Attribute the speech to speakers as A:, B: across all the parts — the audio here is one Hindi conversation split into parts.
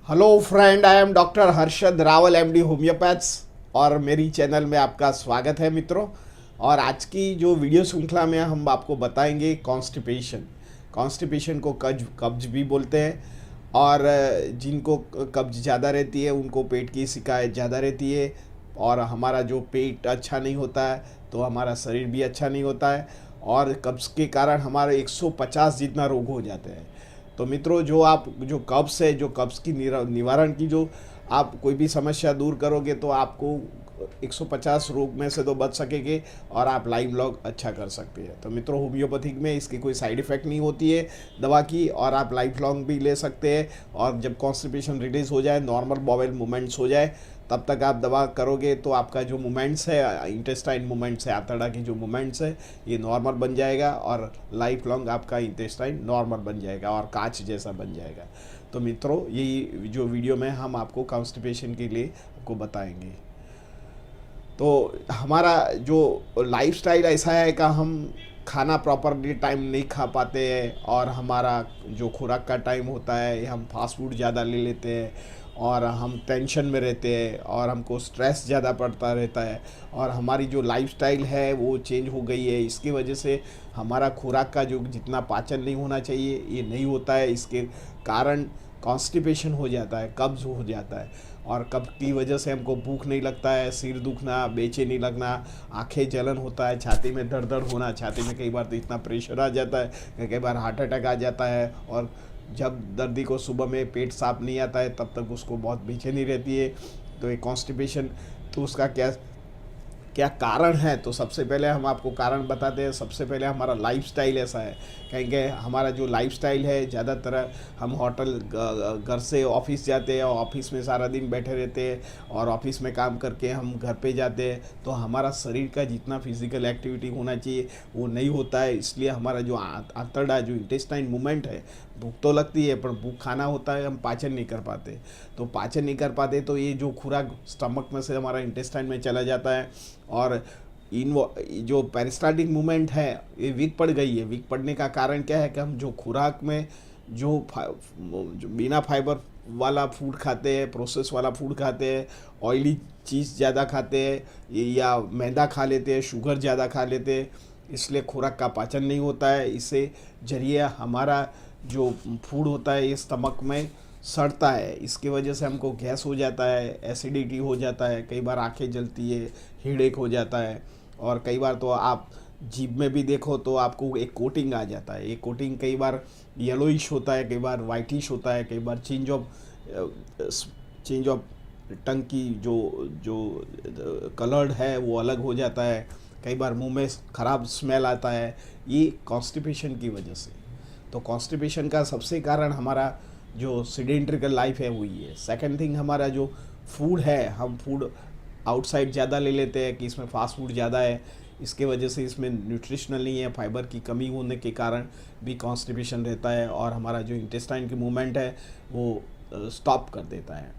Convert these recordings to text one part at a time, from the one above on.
A: Hello friend, I am doctor Harshad Rawal MD homeopaths और मेरी चैनल में आपका स्वागत है मित्रों। और आज की जो वीडियो श्रृंखला में हम आपको बताएंगे कॉन्स्टिपेशन। कॉन्स्टिपेशन को कब्ज कब्ज भी बोलते हैं। और जिनको कब्ज ज़्यादा रहती है उनको पेट की शिकायत ज़्यादा रहती है। और हमारा जो पेट अच्छा नहीं होता है तो हमारा शरीर भी अच्छा नहीं होता है। और कब्ज के कारण हमारे 150 जितना रोग हो जाते हैं। तो मित्रों, जो कब्ज़ है, जो कब्ज़ की निवारण की जो आप कोई भी समस्या दूर करोगे तो आपको 150 रोग में से तो बच सकेंगे और आप लाइफ लॉन्ग अच्छा कर सकते हैं। तो मित्रों, होम्योपैथिक में इसकी कोई साइड इफ़ेक्ट नहीं होती है दवा की, और आप लाइफ लॉन्ग भी ले सकते हैं। और जब कॉन्स्टिपेशन रिलीज हो जाए, नॉर्मल बॉवेल मूवमेंट्स हो जाए, तब तक आप दवा करोगे तो आपका जो मूवमेंट्स है, इंटेस्टाइन मूवमेंट्स है, आंतड़ा की जो मूवमेंट्स है, ये नॉर्मल बन जाएगा और लाइफ लॉन्ग आपका इंटेस्टाइन नॉर्मल बन जाएगा और कांच जैसा बन जाएगा। तो मित्रों, यही जो वीडियो में हम आपको कॉन्स्टिपेशन के लिए आपको बताएंगे। तो हमारा जो लाइफस्टाइल ऐसा है कि हम खाना प्रॉपरली टाइम नहीं खा पाते हैं, और हमारा जो खुराक का टाइम होता है हम फास्ट फूड ज़्यादा ले लेते हैं, और हम टेंशन में रहते हैं, और हमको स्ट्रेस ज़्यादा पड़ता रहता है, और हमारी जो लाइफस्टाइल है वो चेंज हो गई है। इसकी वजह से हमारा खुराक का जो जितना पाचन नहीं होना चाहिए ये नहीं होता है। इसके कारण कॉन्स्टिपेशन हो जाता है, कब्ज़ हो जाता है। और कब्ज़ की वजह से हमको भूख नहीं लगता है, सिर दुखना, बेचैनी लगना, आंखें जलन होता है, छाती में दर्द दर्द होना, छाती में कई बार तो इतना प्रेशर आ जाता है कि कई बार हार्ट अटैक आ जाता है। और जब दर्दी को सुबह में पेट साफ नहीं आता है तब तक उसको बहुत बेचैनी रहती है। तो ये कॉन्स्टिपेशन, तो उसका क्या क्या कारण है, तो सबसे पहले हम आपको कारण बताते हैं। सबसे पहले हमारा लाइफस्टाइल ऐसा है, कहेंगे हमारा जो लाइफस्टाइल है, ज़्यादातर हम होटल घर से ऑफिस जाते हैं और ऑफिस में सारा दिन बैठे रहते हैं, और ऑफिस में काम करके हम घर पे जाते हैं तो हमारा शरीर का जितना फिजिकल एक्टिविटी होना चाहिए वो नहीं होता है। इसलिए हमारा जो आंतड़ा, जो इंटेस्टाइन मूवमेंट है, भूख तो लगती है पर भूख खाना होता है, हम पाचन नहीं कर पाते। तो पाचन नहीं कर पाते तो ये जो खुराक स्टमक में से हमारा इंटेस्टाइन में चला जाता है, और इन जो पेरिस्टाल्टिक मूवमेंट है ये वीक पड़ गई है। वीक पड़ने का कारण क्या है कि हम जो खुराक में जो बिना फाइबर वाला फूड खाते हैं, प्रोसेस वाला फूड खाते हैं, ऑयली चीज़ ज़्यादा खाते हैं, या मैदा खा लेते हैं, शुगर ज़्यादा खा लेते हैं, इसलिए खुराक का पाचन नहीं होता है। इससे जरिए हमारा जो फूड होता है ये स्टमक में सड़ता है। इसकी वजह से हमको गैस हो जाता है, एसिडिटी हो जाता है, कई बार आंखें जलती है, हेडेक हो जाता है, और कई बार तो आप जीभ में भी देखो तो आपको एक कोटिंग आ जाता है। ये कोटिंग कई बार येलोइश होता है, कई बार वाइटिश होता है, कई बार चेंज ऑफ टंग की जो जो कलर्ड है वो अलग हो जाता है, कई बार मुंह में ख़राब स्मेल आता है, ये कॉन्स्टिपेशन की वजह से। तो कॉन्स्टिपेशन का सबसे कारण हमारा जो सीडेंट्रिकल लाइफ है वही है। सेकंड थिंग, हमारा जो फूड है, हम फूड आउटसाइड ज़्यादा ले लेते हैं कि इसमें फास्ट फूड ज़्यादा है, इसके वजह से इसमें न्यूट्रिशनल नहीं है, फाइबर की कमी होने के कारण भी कॉन्स्टिपेशन रहता है, और हमारा जो इंटेस्टाइन की मूवमेंट है वो स्टॉप कर देता है।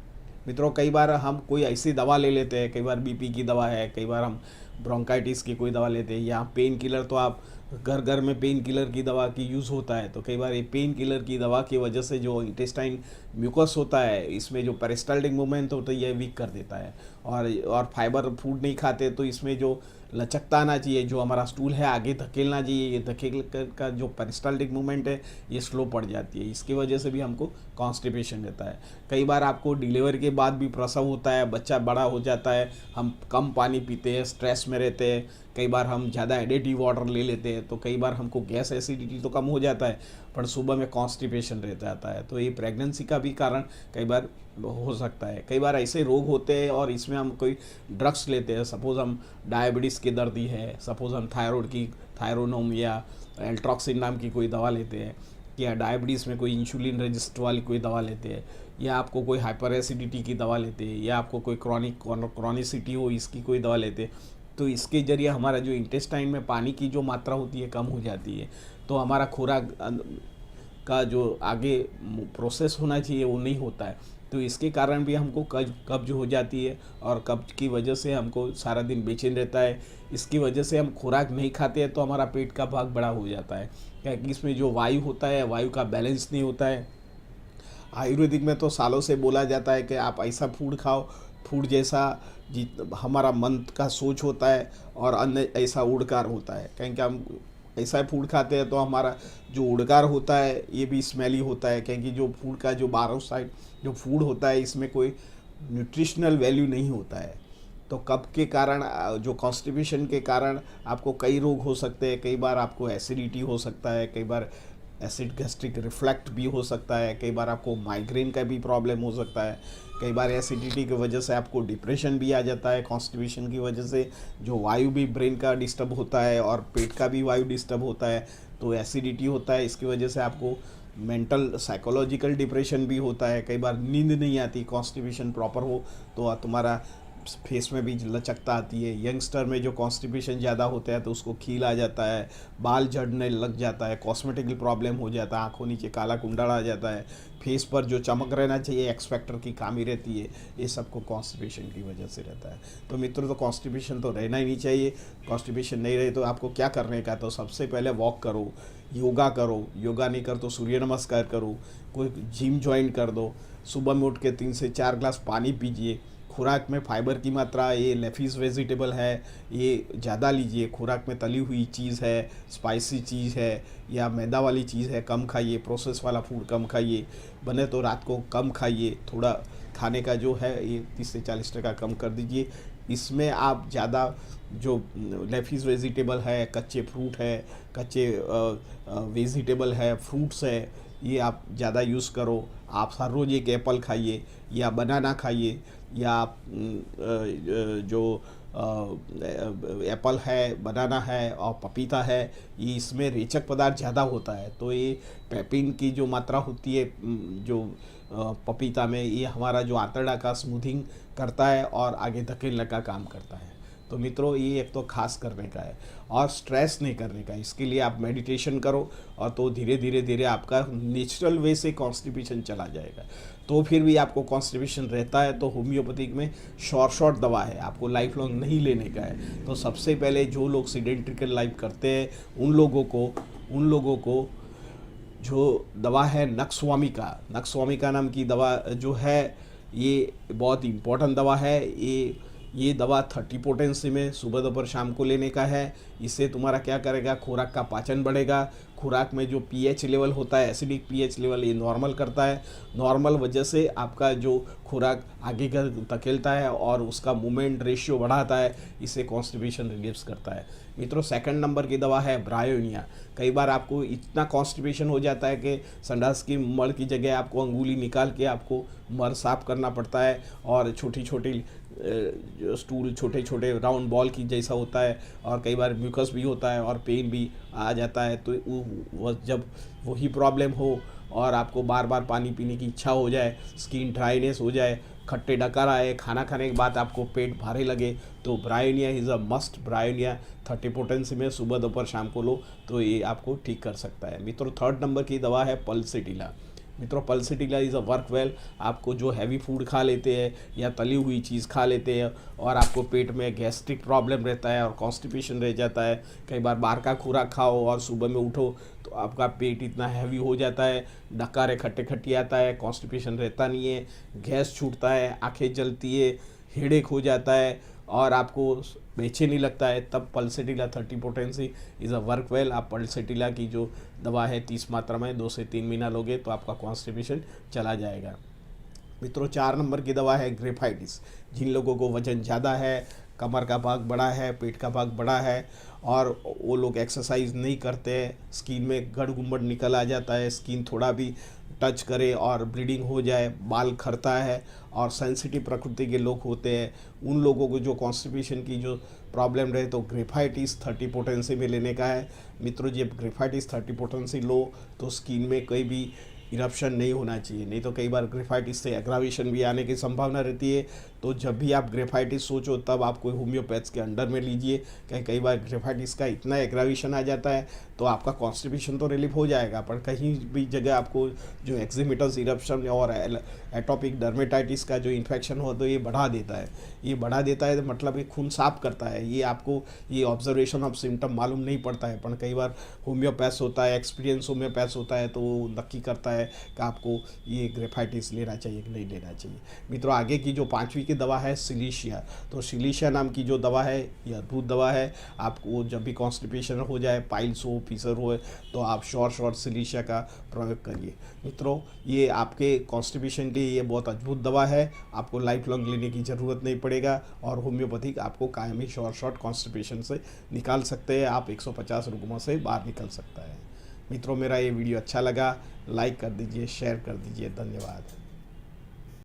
A: मित्रों, कई बार हम कोई ऐसी दवा ले लेते हैं, कई बार बीपी की दवा है, कई बार हम ब्रोंकाइटिस की कोई दवा लेते हैं, या पेन किलर, तो आप घर घर में पेन किलर की दवा की यूज़ होता है। तो कई बार ये पेन किलर की दवा की वजह से जो इंटेस्टाइन म्यूकस होता है, इसमें जो पेरिस्टाल्टिक मूवमेंट होता है ये वीक कर देता है। और फाइबर फूड नहीं खाते तो इसमें जो लचकता आना चाहिए, जो हमारा स्टूल है आगे धकेलना चाहिए, ये धकेल का जो पेरिस्टाल्टिक मूवमेंट है ये स्लो पड़ जाती है। इसकी वजह से भी हमको कॉन्स्टिपेशन रहता है। कई बार आपको डिलीवरी के बाद भी प्रसव होता है, बच्चा बड़ा हो जाता है, हम कम पानी पीते हैं, स्ट्रेस में रहते हैं, कई बार हम ज़्यादा एडिटिव वाटर ले लेते हैं, तो कई बार हमको गैस एसिडिटी तो कम हो जाता है पर सुबह में कॉन्स्टिपेशन रहता आता है। तो ये प्रेगनेंसी का भी कारण कई बार हो सकता है। कई बार ऐसे रोग होते हैं और इसमें हम कोई ड्रग्स लेते हैं, सपोज़ हम डायबिटीज़ के दर्दी है, सपोज़ हम थायरोनोम या एल्ट्रॉक्सिन नाम की कोई दवा लेते हैं, या डायबिटीज़ में कोई इंसुलिन रेजिस्ट वाली कोई दवा लेते हैं, या आपको कोई हाइपर एसिडिटी की दवा लेते हैं, या आपको कोई क्रॉनिसिटी हो इसकी कोई दवा लेते हैं, तो इसके ज़रिए हमारा जो इंटेस्टाइन में पानी की जो मात्रा होती है कम हो जाती है। तो हमारा खुराक का जो आगे प्रोसेस होना चाहिए वो नहीं होता है। तो इसके कारण भी हमको कब्ज हो जाती है, और कब्ज की वजह से हमको सारा दिन बेचैन रहता है। इसकी वजह से हम खुराक नहीं खाते हैं तो हमारा पेट का भाग बड़ा हो जाता है, क्योंकि इसमें जो वायु होता है, वायु का बैलेंस नहीं होता है। आयुर्वेदिक में तो सालों से बोला जाता है कि आप ऐसा फूड खाओ, फूड जैसा जित हमारा मन का सोच होता है और अन्न ऐसा उड़कार होता है। कहीं कि हम ऐसा फूड खाते हैं तो हमारा जो उड़कार होता है ये भी स्मेली होता है, क्योंकि जो फूड का जो बाहर साइड जो फूड होता है इसमें कोई न्यूट्रिशनल वैल्यू नहीं होता है। तो कफ के कारण जो कॉन्स्टिपेशन के कारण आपको कई रोग हो सकते हैं। कई बार आपको एसिडिटी हो सकता है, कई बार एसिड गैस्ट्रिक रिफ्लक्ट भी हो सकता है, कई बार आपको माइग्रेन का भी प्रॉब्लम हो सकता है, कई बार एसिडिटी की वजह से आपको डिप्रेशन भी आ जाता है। कॉन्स्टिपेशन की वजह से जो वायु भी ब्रेन का डिस्टर्ब होता है और पेट का भी वायु डिस्टर्ब होता है, तो एसिडिटी होता है, इसकी वजह से आपको मेंटल साइकोलॉजिकल डिप्रेशन भी होता है। कई बार नींद नहीं आती, कॉन्स्टिपेशन प्रॉपर हो तो तुम्हारा फेस में भी लचकता आती है। यंगस्टर में जो कॉन्स्टिपेशन ज़्यादा होता है तो उसको खील आ जाता है, बाल झड़ने लग जाता है, कॉस्मेटिकल प्रॉब्लम हो जाता है, आंखों नीचे काला कुंडल आ जाता है, फेस पर जो चमक रहना चाहिए एक्स फैक्टर की कमी रहती है, ये सबको कॉन्स्टिपेशन की वजह से रहता है। तो मित्रों, तो कॉन्स्टिपेशन तो रहना ही नहीं चाहिए। कॉन्स्टिपेशन नहीं रहे तो आपको क्या करने का, तो सबसे पहले वॉक करो, योगा करो, योगा नहीं कर तो सूर्य नमस्कार करो, कोई जिम ज्वाइन कर दो, सुबह में उठ के 3 से 4 ग्लास पानी पीजिए। खुराक में फाइबर की मात्रा, ये लेफिस वेजिटेबल है, ये ज़्यादा लीजिए। खुराक में तली हुई चीज़ है, स्पाइसी चीज़ है या मैदा वाली चीज़ है कम खाइए। प्रोसेस वाला फूड कम खाइए। बने तो रात को कम खाइए, थोड़ा खाने का जो है ये 30 से 40% कम कर दीजिए। इसमें आप ज़्यादा जो लेफिस वेजिटेबल है, कच्चे फ्रूट है, कच्चे वेजिटेबल है, फ्रूट्स है, ये आप ज़्यादा यूज़ करो। आप हर रोज़ एक एप्पल खाइए या बनाना खाइए, या आप जो एप्पल है, बनाना है और पपीता है, ये इसमें रेचक पदार्थ ज़्यादा होता है। तो ये पेपिन की जो मात्रा होती है जो पपीता में, ये हमारा जो आंतड़ा का स्मूथिंग करता है और आगे धकेलने का काम करता है। तो मित्रों, ये एक तो खास करने का है और स्ट्रेस नहीं करने का। इसके लिए आप मेडिटेशन करो और तो धीरे धीरे धीरे आपका नेचुरल वे से कॉन्स्टिपेशन चला जाएगा। तो फिर भी आपको कॉन्स्टिपेशन रहता है तो होम्योपैथिक में शॉर्ट दवा है, आपको लाइफ लॉन्ग नहीं लेने का है। तो सबसे पहले जो लोग सीडेंट्रिकल लाइफ करते हैं उन लोगों को जो दवा है नक्सवामिका नाम की दवा जो है, ये बहुत इम्पोर्टेंट दवा है। ये दवा 30 पोटेंसी में सुबह दोपहर शाम को लेने का है। इससे तुम्हारा क्या करेगा, खुराक का पाचन बढ़ेगा। खुराक में जो पीएच लेवल होता है, एसिडिक पीएच लेवल, ये नॉर्मल करता है। नॉर्मल वजह से आपका जो खुराक आगे का धकेलता है और उसका मूवमेंट रेशियो बढ़ाता है, इससे कॉन्स्टिपेशन रिलीव्स करता है। मित्रों, सेकंड नंबर की दवा है ब्रायोनिया। कई बार आपको इतना कॉन्स्टिपेशन हो जाता है कि संडास की मल की जगह आपको अंगुली निकाल के आपको मल साफ करना पड़ता है और छोटी छोटी स्टूल छोटे छोटे राउंड बॉल की जैसा होता है और कई बार म्यूकस भी होता है और पेन भी आ जाता है। तो जब वही प्रॉब्लम हो और आपको बार बार पानी पीने की इच्छा हो जाए, स्किन ड्राइनेस हो जाए, खट्टे डकार आए, खाना खाने के बाद आपको पेट भारी लगे, तो bryonia is a must. Bryonia 30 potency में सुबह दोपहर शाम को लो तो ये आपको ठीक कर सकता है। मित्रों, थर्ड नंबर की दवा है पल्सेटिला। मित्रों, pulsatilla is a work well. आपको जो हैवी फूड खा लेते हैं या तली हुई चीज़ खा लेते हैं और आपको पेट में गैस्ट्रिक प्रॉब्लम रहता है और कॉन्स्टिपेशन रह जाता है, कई बार बाहर का खुराक खाओ और सुबह में उठो तो आपका पेट इतना हैवी हो जाता है, डकारे खट्टी आता है, कॉन्स्टिपेशन रहता नहीं है, गैस छूटता है, आंखें जलती है, हेडेक हो जाता है और आपको बेचैनी लगता है, तब pulsatilla 30 potency is a work well. आप पल्सेटिला की जो दवा है 30 मात्रा में 2 से 3 महीना लोगे तो आपका कॉन्स्टिपेशन चला जाएगा। मित्रों, 4 नंबर की दवा है ग्रेफाइटिस। जिन लोगों को वजन ज़्यादा है, कमर का भाग बड़ा है, पेट का भाग बड़ा है और वो लोग एक्सरसाइज नहीं करते, स्किन में गड़ गुम्बद निकल आ जाता है, स्किन थोड़ा भी टच करे और ब्लीडिंग हो जाए, बाल खरता है और सेंसिटिव प्रकृति के लोग होते हैं, उन लोगों को जो कॉन्स्टिपेशन की जो प्रॉब्लम रहे तो ग्रेफाइटिस 30 पोटेंसी में लेने का है। मित्रों, जब ग्रेफाइटिस 30 पोटेंसी लो तो स्किन में कोई भी इरप्शन नहीं होना चाहिए, नहीं तो कई बार ग्रेफाइटिस से एग्रावेशन भी आने की संभावना रहती है। तो जब भी आप ग्रेफाइटिस सोचो तब आप कोई होम्योपैथ्स के अंडर में लीजिए, क्योंकि कई बार ग्रेफाइटिस का इतना एग्रावेशन आ जाता है तो आपका कॉन्स्टिपेशन तो रिलीफ हो जाएगा, पर कहीं भी जगह आपको जो एक्जिमेटस इरप्शन और एटोपिक डर्मेटाइटिस का जो इन्फेक्शन हो तो ये बढ़ा देता है। ये बढ़ा देता है मतलब ये खून साफ करता है। ये आपको ये ऑब्जर्वेशन ऑफ सिम्टम मालूम नहीं पड़ता है, पर कई बार होम्योपैथ होता है, एक्सपीरियंस होम्योपैथ होता है तो वो नक्की करता है है कि आपको ये ग्रेफाइटिस लेना चाहिए कि नहीं लेना चाहिए। मित्रों, आगे की जो 5वीं की दवा है सिलीशिया, तो सिलीशिया नाम की जो दवा है ये अद्भुत दवा है। आपको जब भी कॉन्स्टिपेशन हो जाए, पाइल्स हो, फीसर हो, तो आप शॉर्ट सिलीशिया का प्रयोग करिए। मित्रों, ये आपके कॉन्स्टिपेशन के लिए ये बहुत अद्भुत दवा है, आपको लाइफ लॉन्ग लेने की ज़रूरत नहीं पड़ेगा और होम्योपैथिक आपको कायमी शॉर्ट कॉन्स्टिपेशन से निकाल सकते हैं। आप 150 रुग्मों से बाहर निकल सकता है। मित्रों, मेरा ये वीडियो अच्छा लगा, लाइक कर दीजिए, शेयर कर दीजिए। धन्यवाद।